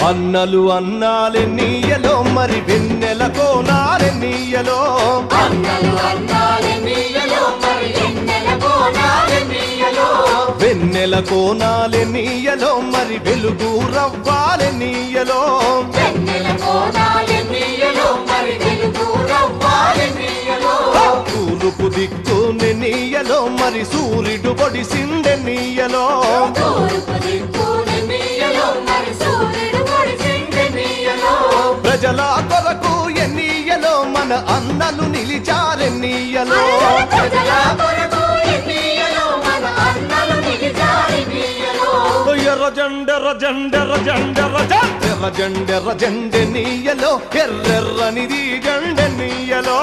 అన్నలు అన్నాలెన్నీయలో మరి వెన్నెల కోనాలెన్నీయలో వెన్నెల కోనాలెన్నీయలో మరి వెలుగు రవ్వాలెన్నీయలో తూర్పు దిక్కు నెన్నీయలో మరి సూర్యుడు పొడిసిందెన్నీయలో ప్రజల కొరకు ఎన్నీయలో మన అన్నలు నిలిచారెన్నీయలో ఎర్ర జెండెర్ర జెండెర్ర జెండెర్ర ఎర్ర జెండెర్ర జెండెన్నీయలో ఎర్రెర్రనిది జెండెన్నీయలో